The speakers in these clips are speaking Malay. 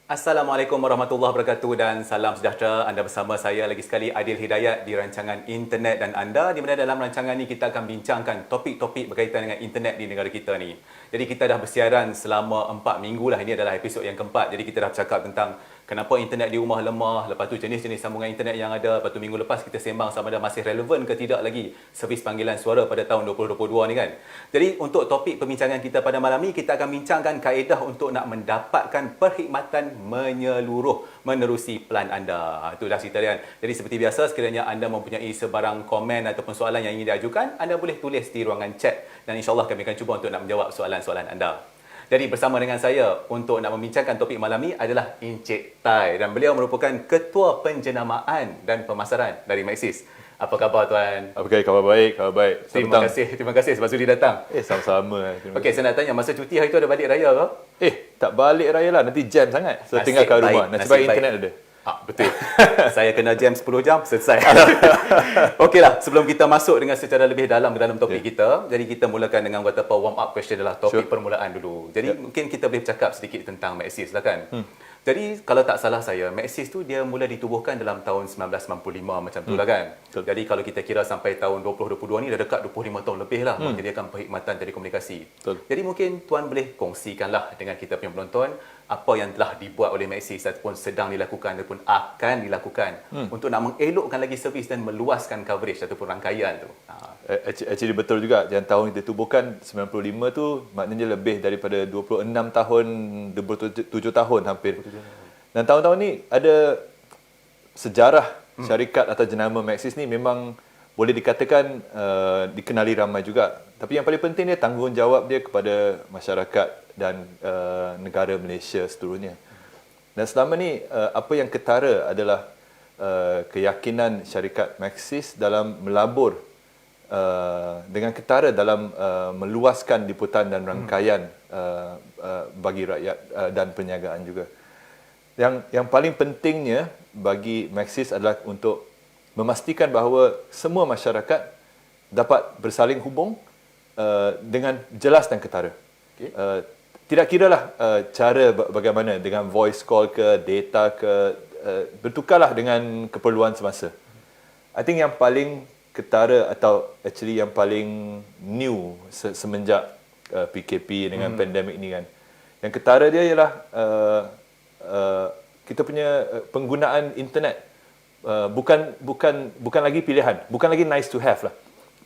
Assalamualaikum warahmatullahi wabarakatuh dan salam sejahtera. Anda bersama saya lagi sekali Adil Hidayat di rancangan Internet dan Anda, di mana dalam rancangan ini kita akan bincangkan topik-topik berkaitan dengan internet di negara kita ni. Jadi kita dah bersiaran selama 4 minggu lah. Ini adalah episod yang keempat. Jadi kita dah bercakap tentang kenapa internet di rumah lemah, lepas tu jenis-jenis sambungan internet yang ada, lepas tu minggu lepas kita sembang sama ada masih relevan ke tidak lagi servis panggilan suara pada tahun 2022 ni kan. Jadi untuk topik perbincangan kita pada malam ni, kita akan bincangkan kaedah untuk nak mendapatkan perkhidmatan menyeluruh menerusi pelan anda. Itu dah cerita dia. Jadi seperti biasa, sekiranya anda mempunyai sebarang komen ataupun soalan yang ingin diajukan, anda boleh tulis di ruangan chat dan insyaAllah kami akan cuba untuk nak menjawab soalan-soalan anda. Jadi bersama dengan saya untuk nak membincangkan topik malam ni adalah Encik Tai, dan beliau merupakan Ketua Penjenamaan dan Pemasaran dari Maxis. Apa khabar tuan? Okey, khabar baik, khabar baik. Terima kasih sebab sudi datang. Sama-sama. Okey, saya nak tanya, masa cuti hari tu ada balik raya ke? Tak balik raya lah, nanti jam sangat. So tinggal kat rumah. Nasib baik internet ada. Betul. Saya kena jam 10 jam, selesai. Okeylah, sebelum kita masuk dengan secara lebih dalam ke dalam topik kita, jadi kita mulakan dengan kata apa warm up question adalah topik permulaan dulu. Jadi mungkin kita boleh bercakap sedikit tentang Maxis lah kan. Jadi kalau tak salah saya, Maxis tu dia mula ditubuhkan dalam tahun 1995 macam tu lah kan. Jadi kalau kita kira sampai tahun 2022 ni dah dekat 25 tahun lebih lah menyediakan perkhidmatan telekomunikasi. Jadi mungkin tuan boleh kongsikanlah dengan kita punya penonton apa yang telah dibuat oleh Maxis ataupun sedang dilakukan ataupun akan dilakukan untuk nak mengelokkan lagi servis dan meluaskan coverage ataupun rangkaian tu. Actually betul juga. Yang tahun kita tubuhkan 95 tu maknanya lebih daripada 26 tahun, 27 tahun hampir. Dan tahun-tahun ni ada sejarah syarikat atau jenama Maxis ni memang boleh dikatakan dikenali ramai juga. Tapi yang paling penting dia tanggungjawab dia kepada masyarakat dan negara Malaysia seterusnya. Dan selama ni apa yang ketara adalah keyakinan syarikat Maxis dalam melabur dengan ketara dalam meluaskan liputan dan rangkaian bagi rakyat dan perniagaan juga. Yang paling pentingnya bagi Maxis adalah untuk memastikan bahawa semua masyarakat dapat bersaling hubung dengan jelas dan ketara. Tidak kiralah cara bagaimana, dengan voice call ke, data ke, bertukarlah dengan keperluan semasa. I think yang paling ketara atau actually yang paling new semenjak PKP dengan pandemik ni kan. Yang ketara dia ialah kita punya penggunaan internet bukan lagi pilihan, bukan lagi nice to have lah.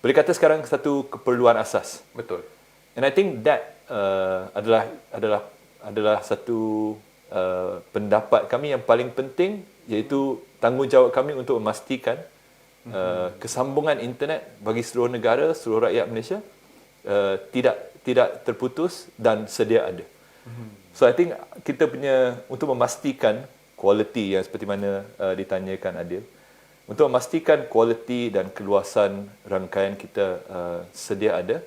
Boleh kata sekarang satu keperluan asas. Betul. And I think that adalah satu pendapat kami yang paling penting, iaitu tanggungjawab kami untuk memastikan kesambungan internet bagi seluruh negara, seluruh rakyat Malaysia tidak terputus dan sedia ada. So I think kita punya untuk memastikan kualiti yang seperti mana ditanyakan Adil, untuk memastikan kualiti dan keluasan rangkaian kita sedia ada,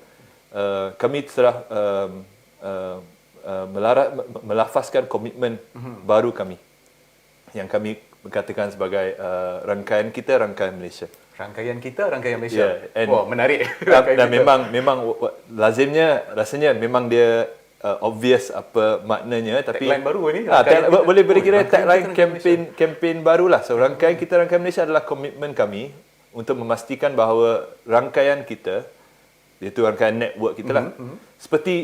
kami telah melafazkan komitmen baru kami yang kami katakan sebagai rangkaian kita, rangkaian Malaysia. Rangkaian kita, rangkaian Malaysia. Yeah, wah, menarik. Dan memang lazimnya rasanya memang dia obvious apa maknanya, tapi tagline baru ni. Boleh kira tagline kempen barulah. So rangkaian kita, rangkaian Malaysia adalah komitmen kami untuk memastikan bahawa rangkaian kita, iaitu rangkaian network kita lah,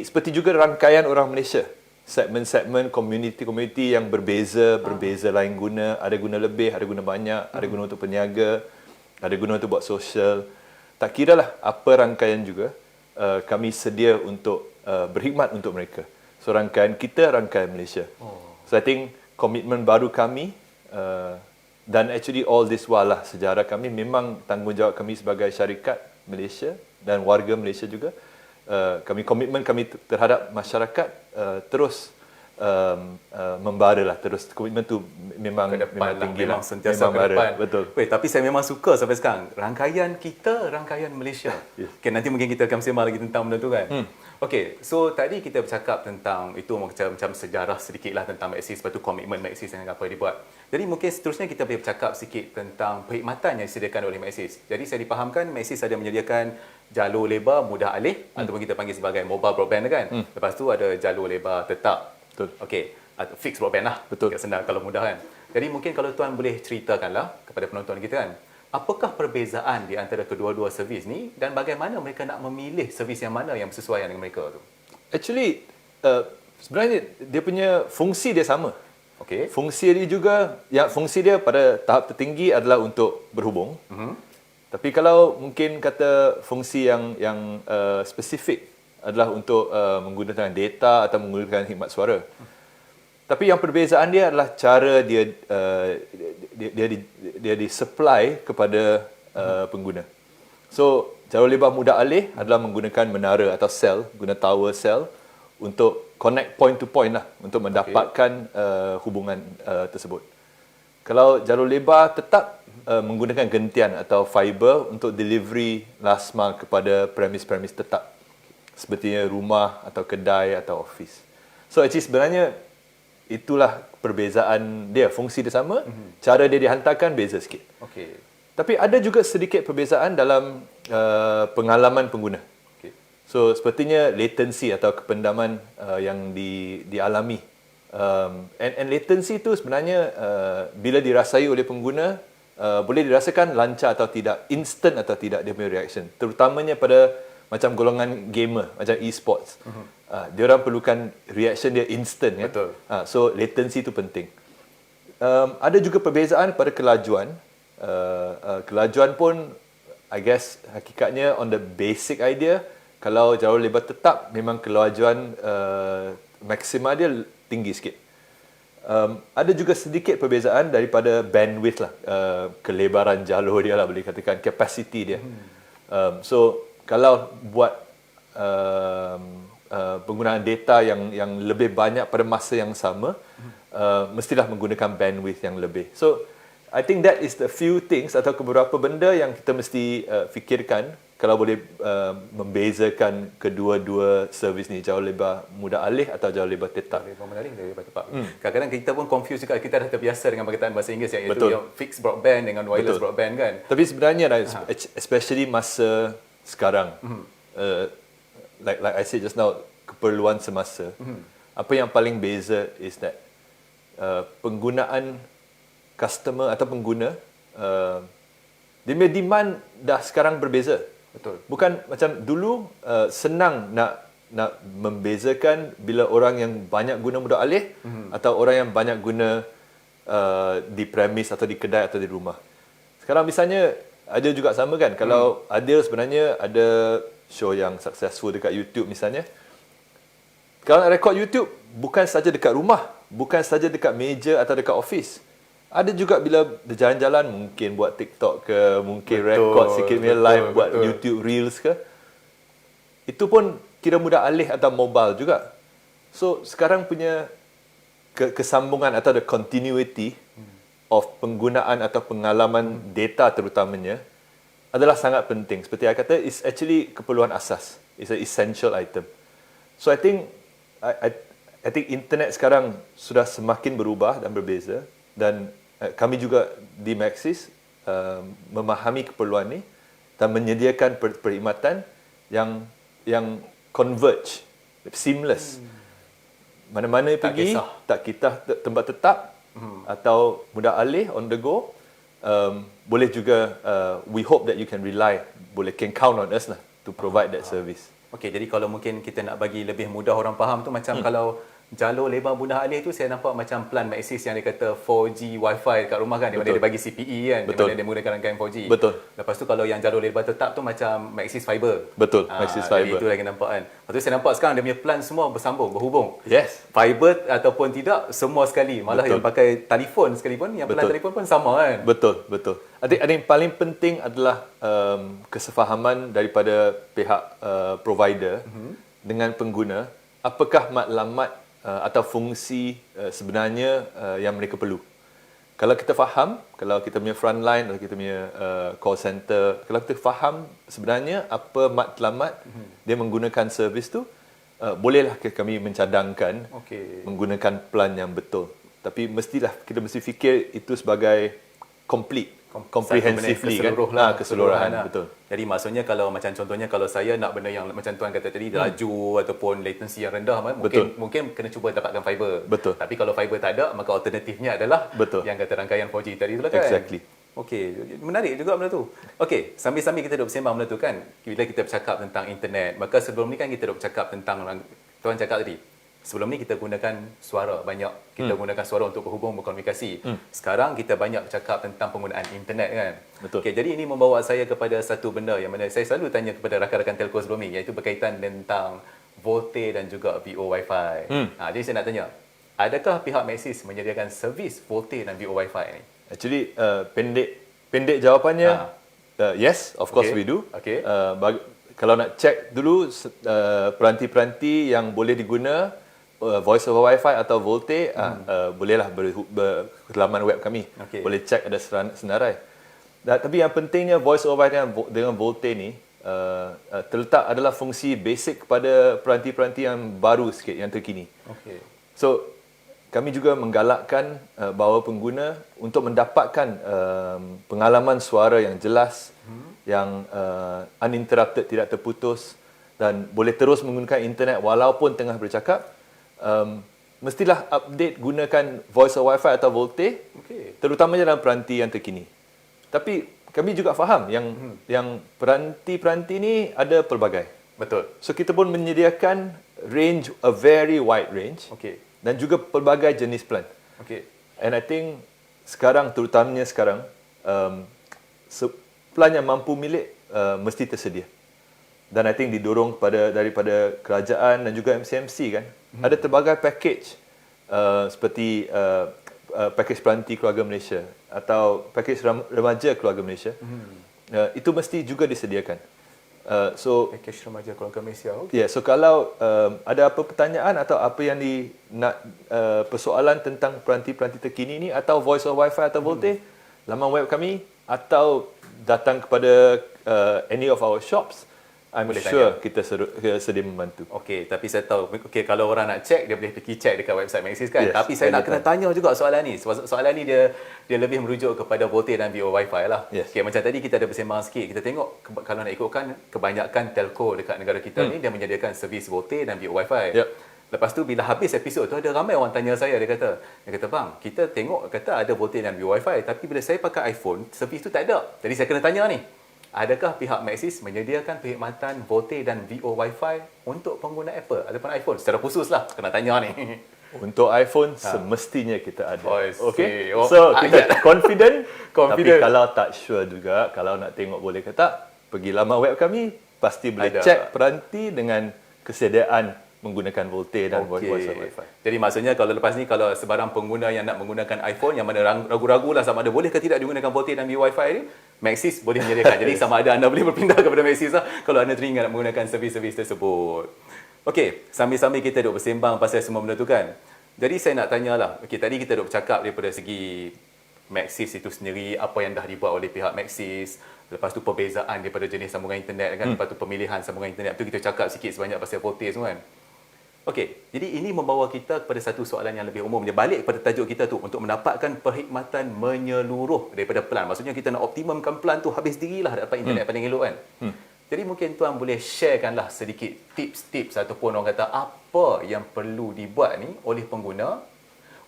seperti juga rangkaian orang Malaysia, segmen-segmen community yang berbeza lain guna, ada guna lebih, ada guna banyak, ada guna untuk peniaga, ada guna untuk buat sosial. Tak kiralah apa rangkaian juga, kami sedia untuk berkhidmat untuk mereka. So rangkaian kita, rangkaian Malaysia. So I think komitmen baru kami, dan actually all this while lah, sejarah kami memang tanggungjawab kami sebagai syarikat Malaysia dan warga Malaysia juga. Komitmen kami terhadap masyarakat terus membara lah, terus komitmen tu memang tinggi lah, sentiasa memang ke depan. Betul. Tapi saya memang suka sampai sekarang rangkaian kita, rangkaian Malaysia. Okay, nanti mungkin kita akan sembang lagi tentang benda tu kan. Okey, so tadi kita bercakap tentang itu macam sejarah sedikitlah tentang Maxis, lepas tu komitmen Maxis dan apa yang dibuat. Jadi mungkin seterusnya kita boleh bercakap sikit tentang perkhidmatan yang disediakan oleh Maxis. Jadi saya dipahamkan Maxis ada menyediakan jalur lebar mudah alih ataupun kita panggil sebagai mobile broadband kan. Lepas tu ada jalur lebar tetap. Betul. Okey. atau fixed broadband lah. Betul. Agak senang kalau mudah kan. Jadi mungkin kalau tuan boleh ceritakanlah kepada penonton kita kan, apakah perbezaan di antara kedua-dua servis ni dan bagaimana mereka nak memilih servis yang mana yang bersesuaian dengan mereka tu? Actually, sebenarnya dia punya fungsi dia sama. Okey. Fungsi dia juga, fungsi dia pada tahap tertinggi adalah untuk berhubung. Tapi kalau mungkin kata fungsi yang spesifik adalah untuk menggunakan data atau menggunakan khidmat suara. Tapi yang perbezaan dia adalah cara dia di-supply kepada pengguna. So, jalur lebar mudah alih adalah menggunakan menara atau sel, guna tower cell untuk connect point to point lah, untuk mendapatkan hubungan tersebut. Kalau jalur lebar tetap menggunakan gentian atau fiber untuk delivery last mile kepada premis-premis tetap. Sepertinya rumah atau kedai atau office. So actually sebenarnya itulah perbezaan dia. Fungsi dia sama, cara dia dihantarkan beza sikit. Okey. Tapi ada juga sedikit perbezaan dalam pengalaman pengguna. Okey. So sepertinya latency atau kependaman yang dialami. And latency itu sebenarnya bila dirasai oleh pengguna, boleh dirasakan lancar atau tidak, instant atau tidak dia punya reaction. Terutamanya pada macam golongan gamer, macam e-sports. Dia orang perlukan reaction dia instant. Betul. So latency itu penting. Ada juga perbezaan pada kelajuan. Kelajuan pun, I guess, hakikatnya on the basic idea, kalau jalur lebar tetap, memang kelajuan maksima dia tinggi sikit. Ada juga sedikit perbezaan daripada bandwidth lah, kelebaran jalur dia lah, boleh katakan capacity dia. So kalau buat penggunaan data yang lebih banyak pada masa yang sama, mestilah menggunakan bandwidth yang lebih. So I think that is the few things atau beberapa benda yang kita mesti fikirkan kalau boleh membezakan kedua-dua servis ni, jalur lebar mudah alih atau jalur lebar tetap. Lebar menarik dari lebar tetap. Kadang-kadang kita pun confuse juga, kita dah terbiasa dengan perkataan bahasa Inggeris yang Betul. itu yang fixed broadband dengan wireless broadband kan. Tapi sebenarnya especially masa sekarang, like I said just now, keperluan semasa, apa yang paling beza is that penggunaan customer atau pengguna, dia punya demand dah sekarang berbeza. Betul. Bukan macam dulu senang nak membezakan bila orang yang banyak guna mudah alih atau orang yang banyak guna di premis atau di kedai atau di rumah. Sekarang misalnya ada juga sama kan, kalau ada sebenarnya ada show yang successful dekat YouTube misalnya, kalau nak rekod YouTube bukan saja dekat rumah, bukan saja dekat meja atau dekat office. Ada juga bila berjalan-jalan, mungkin buat TikTok ke, mungkin rekod sikit punya live, buat YouTube Reels ke. Itu pun kira mudah alih atau mobile juga. So sekarang punya kesambungan atau the continuity of penggunaan atau pengalaman data terutamanya adalah sangat penting. Seperti saya kata, it's actually keperluan asas. It's an essential item. So I think internet sekarang sudah semakin berubah dan berbeza, dan kami juga di Maxis memahami keperluan ni dan menyediakan perkhidmatan yang converge, seamless. Mana-mana pergi, tak kisah tempat tetap atau mudah alih on the go, boleh juga, we hope that you can count on us lah to provide that service. Okey, jadi kalau mungkin kita nak bagi lebih mudah orang faham tu, macam kalau jalur lebar mudah alih tu, saya nampak macam plan Maxis yang dia kata 4G Wi-Fi dekat rumah kan, di mana dia bagi CPE kan, di mana dia menggunakan rangkaian 4G. Betul. Lepas tu kalau yang jalur lebar tetap tu macam Maxis Fiber. Betul, Maxis Fiber. Jadi itu lagi nampak kan. Lepas tu saya nampak sekarang dia punya plan semua bersambung, berhubung. Yes. Fiber ataupun tidak, semua sekali. Malah yang pakai telefon sekalipun, yang plan telefon pun sama kan. Betul. Ada yang paling penting adalah kesefahaman daripada pihak provider dengan pengguna, apakah matlamat atau fungsi sebenarnya yang mereka perlu. Kalau kita faham, kalau kita punya frontline atau kita punya call center, kalau kita faham sebenarnya apa matlamat dia menggunakan servis tu, bolehlah kami mencadangkan menggunakan plan yang betul. Tapi kita mesti fikir itu sebagai complete. comprehensively kan. Keseluruhan, betul. Jadi maksudnya kalau macam contohnya kalau saya nak benda yang macam tuan kata tadi laju ataupun latency yang rendah, mungkin kena cuba dapatkan fiber. Betul. Tapi kalau fiber tak ada, maka alternatifnya adalah yang kata rangkaian 4G tadi tu lah kan. Exactly. Okey, menarik juga benda tu. Okey, sambil-sambil kita duk bersembang benda tu kan, bila kita bercakap tentang internet, maka sebelum ni kan kita duk bercakap tentang, tuan cakap tadi, sebelum ni kita gunakan suara banyak. Kita gunakan suara untuk berhubung, berkomunikasi. Sekarang kita banyak bercakap tentang penggunaan internet kan. Betul. Okey, jadi ini membawa saya kepada satu benda yang mana saya selalu tanya kepada rakan-rakan telco sebelum ni, iaitu berkaitan tentang VoLTE dan juga VO Wi-Fi. Jadi saya nak tanya, adakah pihak Maxis menyediakan servis VoLTE dan VO Wi-Fi ni? Actually, pendek jawapannya, yes, of course we do. Okay. Kalau nak check dulu peranti-peranti yang boleh diguna voice over Wi-Fi atau VoLTE, bolehlah ke laman web kami. Okay. Boleh check, ada senarai. Tapi yang pentingnya voice over Wi-Fi dengan VoLTE ni terletak adalah fungsi basic kepada peranti-peranti yang baru sikit, yang terkini. Okay. So kami juga menggalakkan bahawa pengguna untuk mendapatkan pengalaman suara yang jelas, yang uninterrupted, tidak terputus dan boleh terus menggunakan internet walaupun tengah bercakap, mestilah update gunakan voice over Wi-Fi atau VoLTE, terutamanya dalam peranti yang terkini. Tapi kami juga faham yang peranti-peranti ni ada pelbagai. Betul. So kita pun menyediakan range, a very wide range. Okey. Dan juga pelbagai jenis plan. Okey. And I think terutamanya sekarang, plan yang mampu milik mesti tersedia. Dan I think didorong daripada kerajaan dan juga MCMC kan. Ada pelbagai package seperti package peranti keluarga Malaysia atau package remaja keluarga Malaysia. Itu mesti juga disediakan. So package remaja keluarga Malaysia. Ya, so kalau ada apa pertanyaan atau apa yang persoalan tentang peranti-peranti terkini ni atau voice over Wi-Fi atau VoLTE, laman web kami atau datang kepada any of our shops, I'm boleh sure tanya. kita sedia membantu. Okey, tapi saya tahu, kalau orang nak check, dia boleh pergi check dekat website Maxis kan. Yes, Tapi saya nak kena anytime. tanya juga soalan ni. Soalan ni dia lebih merujuk kepada VoLTE dan VO Wi-Fi lah. Yes. Okey, macam tadi kita ada bersembang sikit. Kita tengok kalau nak ikutkan, kebanyakan telco dekat negara kita ni dia menyediakan servis VoLTE dan VO Wi-Fi. Yep. Lepas tu bila habis episod tu ada ramai orang tanya saya, dia kata bang, kita tengok kata ada VoLTE dan VO Wi-Fi, tapi bila saya pakai iPhone, servis tu tak ada. Jadi saya kena tanya ni, adakah pihak Maxis menyediakan perkhidmatan VoLTE dan VO Wi-Fi untuk pengguna Apple ataupun iPhone? Secara khusus lah, kena tanya ni. Untuk iPhone semestinya kita ada. Okey. So kita confident, Confident. tapi kalau tak sure juga, kalau nak tengok boleh ke tak, pergi laman web kami, pasti boleh Ada. check peranti dengan kesediaan menggunakan VoLTE dan voice over Wi-Fi. Jadi maksudnya kalau lepas ni, kalau sebarang pengguna yang nak menggunakan iPhone yang mana ragu-ragu lah sama ada boleh ke tidak digunakan VoLTE dan Wi-Fi ni, Maxis boleh menyediakan. Jadi sama ada anda boleh berpindah kepada Maxis lah kalau anda teringat nak menggunakan servis-servis tersebut. Okey, sambil-sambil kita duk bersembang pasal semua benda tu kan. Jadi saya nak tanyalah, okey, tadi kita duk bercakap daripada segi Maxis itu sendiri, apa yang dah dibuat oleh pihak Maxis, lepas tu perbezaan daripada jenis sambungan internet kan, lepas tu pemilihan sambungan internet, tu kita cakap sikit sebanyak pasal VoLTE semua kan. Okey, jadi ini membawa kita kepada satu soalan yang lebih umum. Dia balik kepada tajuk kita tu, untuk mendapatkan perkhidmatan menyeluruh daripada pelan. Maksudnya kita nak optimumkan pelan tu habis dirilah dapat internet paling elok kan. Jadi mungkin tuan boleh sharekanlah sedikit tips-tips ataupun orang kata apa yang perlu dibuat ni oleh pengguna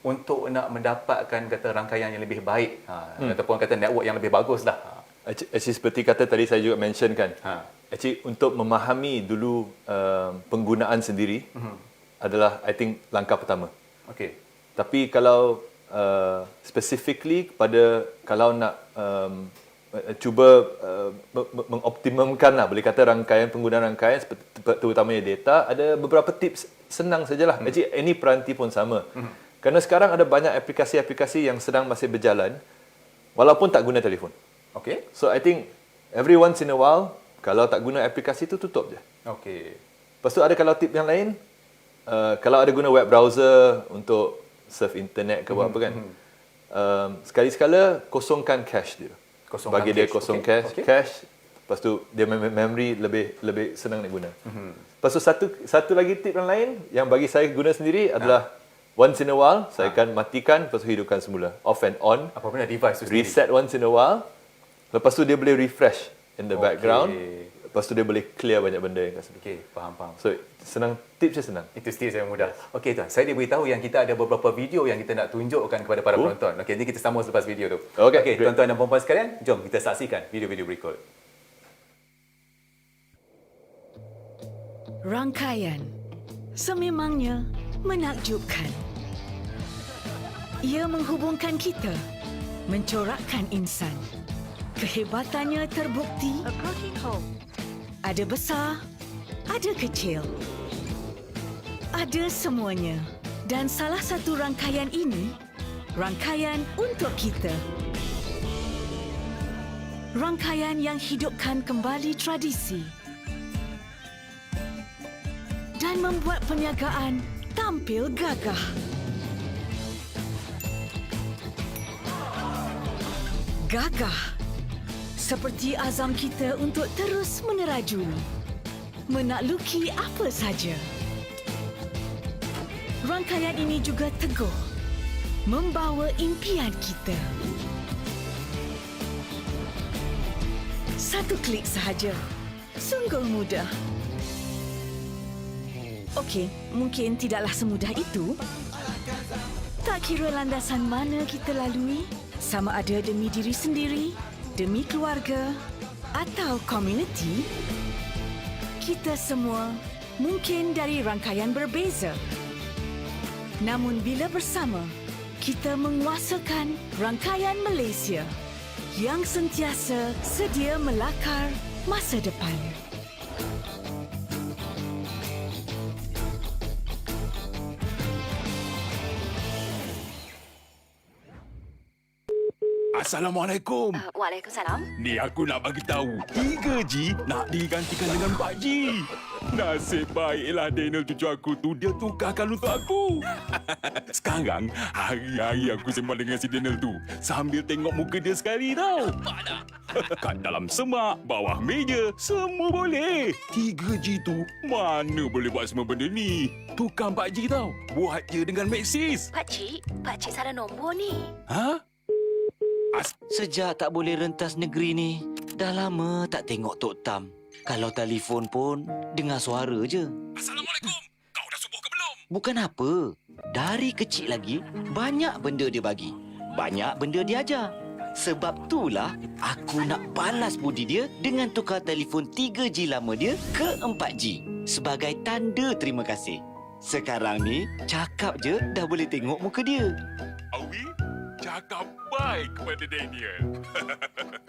untuk nak mendapatkan kata rangkaian yang lebih baik, ataupun kata network yang lebih bagus lah. Actually seperti kata tadi saya juga mention kan. Actually untuk memahami dulu penggunaan sendiri adalah I think langkah pertama. Okey. Tapi kalau specifically kalau nak cuba mengoptimumkan lah, boleh kata penggunaan rangkaian terutamanya data, ada beberapa tips senang sajalah. Actually any peranti pun sama. Kerana sekarang ada banyak aplikasi-aplikasi yang sedang masih berjalan walaupun tak guna telefon. Okey. So I think every once in a while, kalau tak guna aplikasi tu, tutup je. Okey. Lepas tu ada kalau tip yang lain, kalau ada guna web browser untuk surf internet ke apa kan, sekali-sekala kosongkan cache dia. Bagi dia kosong cache, lepas tu dia memory lebih senang nak guna. Lepas tu satu lagi tip yang lain yang bagi saya guna sendiri adalah once in a while, saya akan matikan, lepas tu hidupkan semula. Off and on. Apa benda device tu sendiri? Reset once in a while. Lepas tu dia boleh refresh in the background. Lepas tu dia boleh clear banyak benda yang kat situ. Okey, faham. So, senang. Tipsnya senang. Itu tips yang mudah. Okey tuan, saya diberitahu yang kita ada beberapa video yang kita nak tunjukkan kepada para penonton. Okey, ini kita sambung selepas video tu. Okey, great. Tuan-tuan dan puan-puan sekalian, jom kita saksikan video-video berikut. Rangkaian sememangnya menakjubkan. Ia menghubungkan kita, mencorakkan insan. Kehebatannya terbukti. Approaching home. Ada besar, ada kecil. Ada semuanya. Dan salah satu rangkaian ini, rangkaian untuk kita. Rangkaian yang hidupkan kembali tradisi. Dan membuat perniagaan tampil gagah. Gagah. Seperti azam kita untuk terus menerajui. Menakluki apa saja. Rangkaian ini juga teguh. Membawa impian kita. Satu klik sahaja. Sungguh mudah. Okey, mungkin tidaklah semudah itu. Tak kira landasan mana kita lalui, sama ada demi diri sendiri, demi keluarga atau komuniti, kita semua mungkin dari rangkaian berbeza. Namun bila bersama, kita menguasakan rangkaian Malaysia yang sentiasa sedia melakar masa depan. Assalamualaikum. Waalaikumsalam. Ni aku nak bagi tahu 3G nak digantikan dengan 4G. Nasib baiklah Daniel cucu aku tu dia tukarkan untuk aku. Sekarang hari-hari aku sembang dengan si Daniel tu sambil tengok muka dia sekali tau. Kat dalam semak, bawah meja, semua boleh. 3G tu mana boleh buat semua benda ni? Tukar 4G tau. Buat je dengan Maxis. Pakcik salah nombor ni. Ha? Sejak tak boleh rentas negeri ni, dah lama tak tengok Tok Tam. Kalau telefon pun, dengar suara je. Assalamualaikum. Kau dah subuh ke belum? Bukan apa. Dari kecil lagi, banyak benda dia bagi. Banyak benda dia ajar. Sebab itulah, aku nak balas budi dia dengan tukar telefon 3G lama dia ke 4G. Sebagai tanda terima kasih. Sekarang ni, cakap je dah boleh tengok muka dia. Awi, cakap baik kepada Daniel.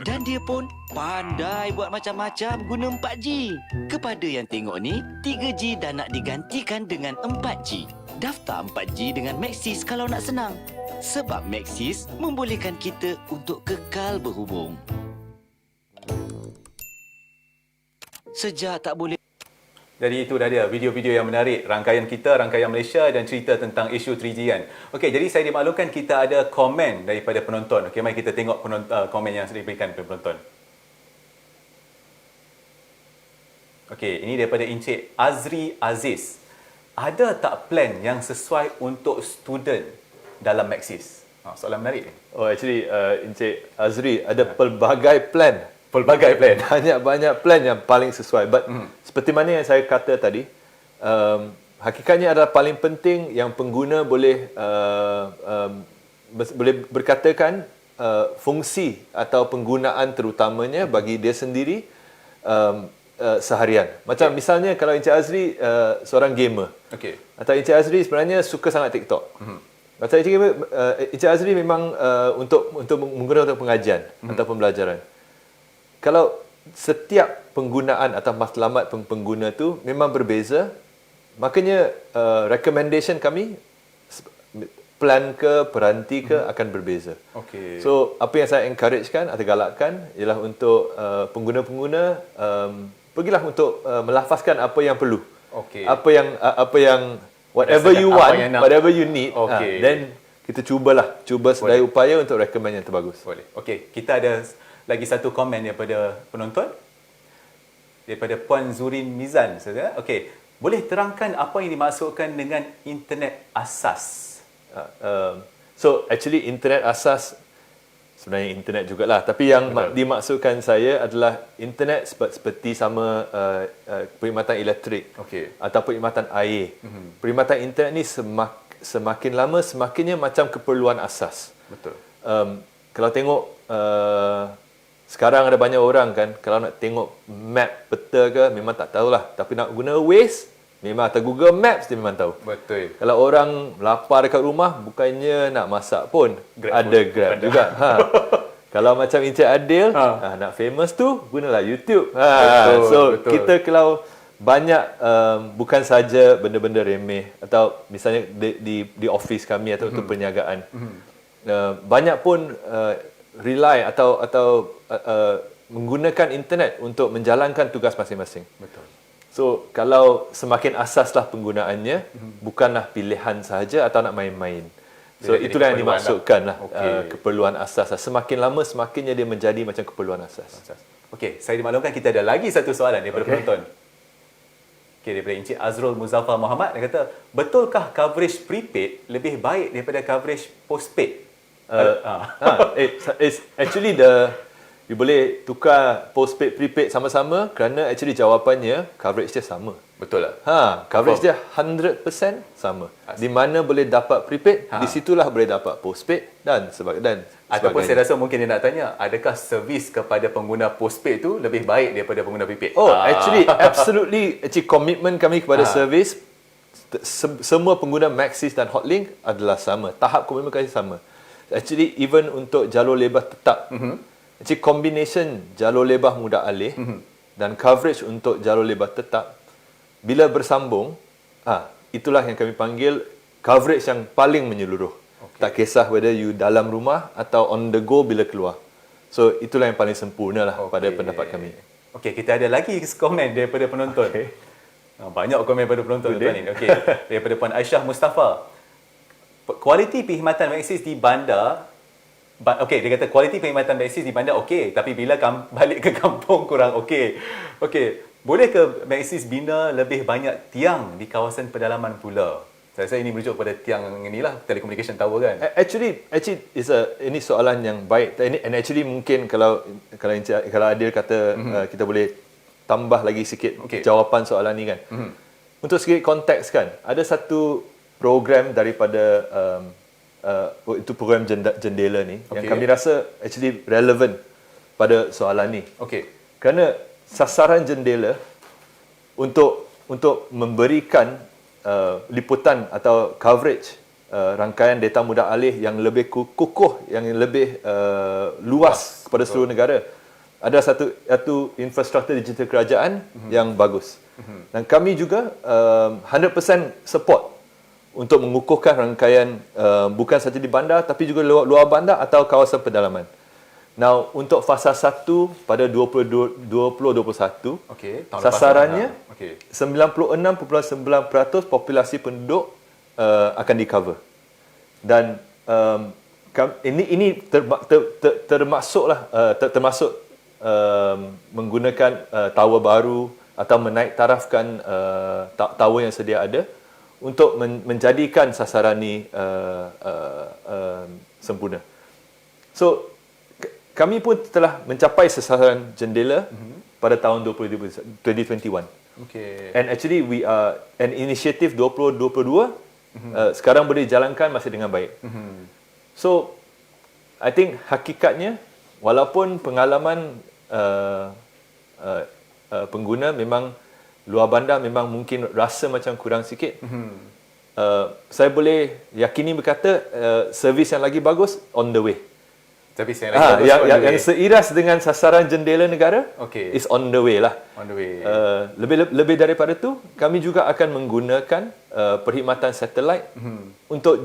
Dan dia pun pandai buat macam-macam guna 4G. Kepada yang tengok ni, 3G dah nak digantikan dengan 4G. Daftar 4G dengan Maxis kalau nak senang. Sebab Maxis membolehkan kita untuk kekal berhubung. Sejak tak boleh... Jadi itu dah dia video-video yang menarik, rangkaian kita, rangkaian Malaysia dan cerita tentang isu 3G kan. Okey, jadi saya dimaklumkan kita ada komen daripada penonton. Okey, mari kita tengok komen yang diberikan daripada penonton. Okey, ini daripada Encik Azri Aziz. Ada tak plan yang sesuai untuk student dalam Maxis? Soalan menarik ni. Oh, actually, Encik Azri, ada pelbagai plan. Pelbagai plan. Banyak-banyak plan yang paling sesuai. But seperti mana yang saya kata tadi, hakikatnya adalah paling penting yang pengguna boleh boleh berkatakan fungsi atau penggunaan terutamanya bagi dia sendiri seharian. Macam misalnya kalau Encik Azri seorang gamer. Okey. Atau Encik Azri sebenarnya suka sangat TikTok. Atau Encik Azri memang untuk menggunakan untuk pengajian atau pembelajaran. Kalau setiap penggunaan atau matlamat pengguna tu memang berbeza, makanya recommendation kami plan ke peranti ke akan berbeza. Okey. So apa yang saya encouragekan atau galakkan ialah untuk pengguna-pengguna pergilah untuk melafazkan apa yang perlu. Okey. Apa yang whatever you want, whatever you need, Okey. then kita cuba sedaya upaya untuk recommend yang terbagus. Boleh. Okey, kita ada lagi satu komen daripada penonton. Daripada Puan Zurin Mizan. Okey, boleh terangkan apa yang dimaksudkan dengan internet asas? So actually internet asas sebenarnya internet jugalah, tapi yang dimaksudkan saya adalah internet seperti sama perkhidmatan elektrik atau perkhidmatan air. Perkhidmatan internet ni semakin lama semakinnya macam keperluan asas. Betul. Kalau tengok sekarang ada banyak orang kan, kalau nak tengok map peta ke memang tak tahulah, tapi nak guna Waze memang, atau Google Maps dia memang tahu. Betul. Kalau orang lapar dekat rumah, bukannya nak masak pun, ada Grab juga. Kalau macam Encik Adil, nak famous tu, gunalah YouTube. Betul. Kita kalau banyak, bukan saja benda-benda remeh, atau misalnya di office kami atau untuk perniagaan, banyak pun rely atau menggunakan internet untuk menjalankan tugas masing-masing. Betul. So, kalau semakin asaslah penggunaannya, bukanlah pilihan sahaja atau nak main-main. So, Jadi itulah yang keperluan dimaksudkan lah. Keperluan Keperluan asas. Semakin lama, semakinnya dia menjadi macam keperluan asas. Okey, saya dimaklumkan kita ada lagi satu soalan daripada penonton. Okey, daripada Encik Azrul Muzaffar Muhammad, dia kata, betulkah coverage prepaid lebih baik daripada coverage postpaid? It's actually you boleh tukar postpaid prepaid sama-sama kerana actually jawapannya coverage dia sama. Betul lah. Coverage dia 100% sama. Di mana boleh dapat prepaid, di situlah boleh dapat postpaid dan sebagainya. Ataupun saya rasa mungkin dia nak tanya, adakah servis kepada pengguna postpaid tu lebih baik daripada pengguna prepaid? Actually komitmen kami kepada servis, semua pengguna Maxis dan Hotlink adalah sama. Tahap komitmen kami sama. Actually even untuk jalur lebar tetap, actually combination jalur lebar mudah alih dan coverage untuk jalur lebar tetap, bila bersambung, itulah yang kami panggil coverage yang paling menyeluruh. Tak kisah whether you dalam rumah atau on the go bila keluar. So itulah yang paling sempurna lah pada pendapat kami. Okey, kita ada lagi komen daripada penonton. Banyak komen daripada penonton tuan ni. Okey, daripada Puan Aisyah Mustafa. Kualiti perkhidmatan Maxis di bandar, dia kata kualiti perkhidmatan Maxis di bandar okey, tapi bila balik ke kampung kurang okey. Okey, boleh ke Maxis bina lebih banyak tiang di kawasan pedalaman pula? Saya rasa ini merujuk kepada tiang inilah, telecommunication tower kan. Actually ini soalan yang baik. And actually mungkin kalau Adil kata kita boleh tambah lagi sikit jawapan soalan ni kan. Untuk sedikit konteks kan, ada satu program daripada itu program jendela ni yang kami rasa actually relevant pada soalan ni. Kerana sasaran jendela untuk memberikan liputan atau coverage rangkaian data mudah alih yang lebih kukuh, yang lebih luas kepada seluruh negara, ada satu infrastruktur digital kerajaan yang bagus. Dan kami juga 100% support untuk mengukuhkan rangkaian bukan saja di bandar tapi juga luar bandar atau kawasan pedalaman. Now, untuk fasa 1 pada 2021, sasarannya 96.9% populasi penduduk akan di-cover. Dan ini termasuk menggunakan tower baru atau menaik tarafkan tower yang sedia ada untuk menjadikan sasaran ni sempurna. So, kami pun telah mencapai sasaran jendela pada tahun 2021. And actually we are an initiative 2022 sekarang boleh dijalankan masih dengan baik. So, I think hakikatnya walaupun pengalaman pengguna memang luar bandar memang mungkin rasa macam kurang sikit. Saya boleh yakini berkata servis yang lagi bagus on the way. Servis yang lagi bagus yang seiras dengan sasaran jendela negara is on the way lah. On the way. Lebih daripada tu, kami juga akan menggunakan perkhidmatan satelit untuk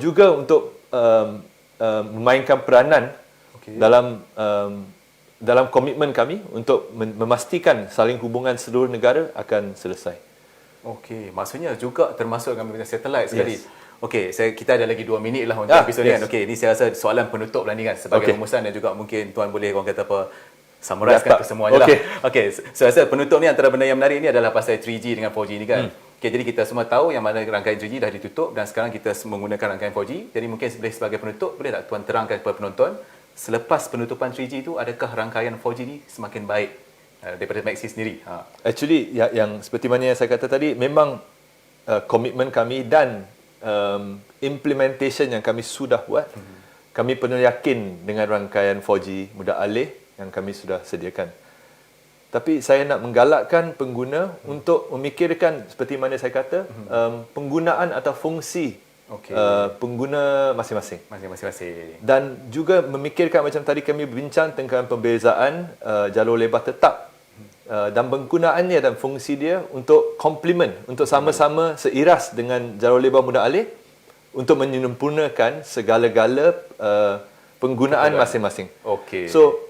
memainkan peranan dalam komitmen kami untuk memastikan saling hubungan seluruh negara akan selesai. Okey, maksudnya juga termasuk dengan satelit sekali. Okey, kita ada lagi 2 minit lah untuk episod ni kan. Okey, ini saya rasa soalan penutup lah ni kan sebagai rumusan dan juga mungkin tuan boleh orang kata apa summarize kan kesemuanya lah. Okey, saya rasa penutup ni antara benda yang menarik ni adalah pasal 3G dengan 4G ni kan. Okay, jadi kita semua tahu yang mana rangkaian 3G dah ditutup dan sekarang kita menggunakan rangkaian 4G. Jadi mungkin sebagai penutup, boleh tak Tuan terangkan kepada penonton, selepas penutupan 3G itu, adakah rangkaian 4G ni semakin baik daripada Maxis sendiri? Actually, yang seperti mana yang saya kata tadi, memang komitmen kami dan implementation yang kami sudah buat, kami penuh yakin dengan rangkaian 4G mudah alih yang kami sudah sediakan. Tapi saya nak menggalakkan pengguna untuk memikirkan seperti mana saya kata, penggunaan atau fungsi pengguna masing-masing. Masing-masing. Dan juga memikirkan macam tadi kami berbincang tentang pembezaan jalur lebar tetap dan penggunaannya dan fungsi dia untuk complement, untuk sama-sama seiras dengan jalur lebar mudah alih untuk menyempurnakan segala-gala penggunaan masing-masing. Okey. So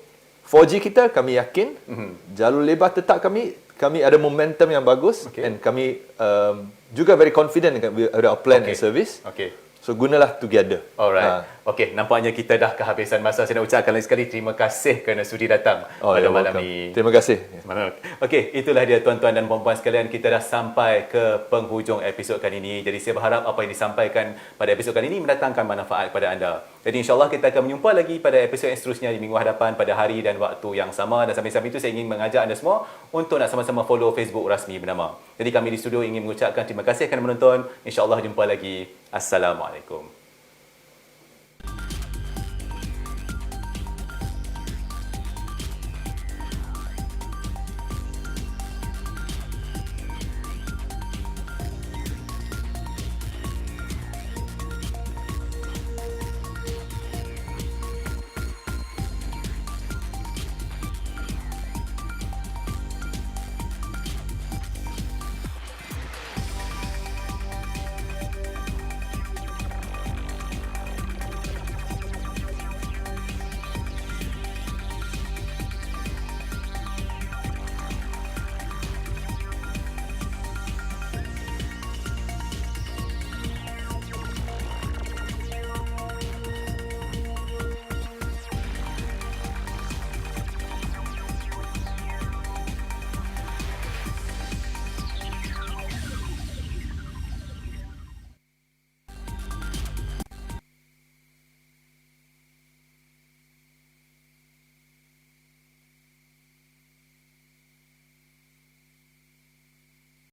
4G kita kami yakin, jalur lebar tetap kami ada momentum yang bagus, and kami juga very confident dengan our plan and service. Okey. So gunalah together. Alright. Okey, nampaknya kita dah kehabisan masa. Saya nak ucapkan lagi sekali terima kasih kerana sudi datang pada malam ini. Terima kasih. Okey, itulah dia tuan-tuan dan puan-puan sekalian. Kita dah sampai ke penghujung episod kali ini. Jadi saya berharap apa yang disampaikan pada episod kali ini mendatangkan manfaat kepada anda. Jadi insyaAllah kita akan berjumpa lagi pada episod yang seterusnya di minggu hadapan pada hari dan waktu yang sama. Dan sambil-sambil itu saya ingin mengajak anda semua untuk nak sama-sama follow Facebook rasmi bernama. Jadi kami di studio ingin mengucapkan terima kasih kerana menonton. InsyaAllah jumpa lagi. Assalamualaikum.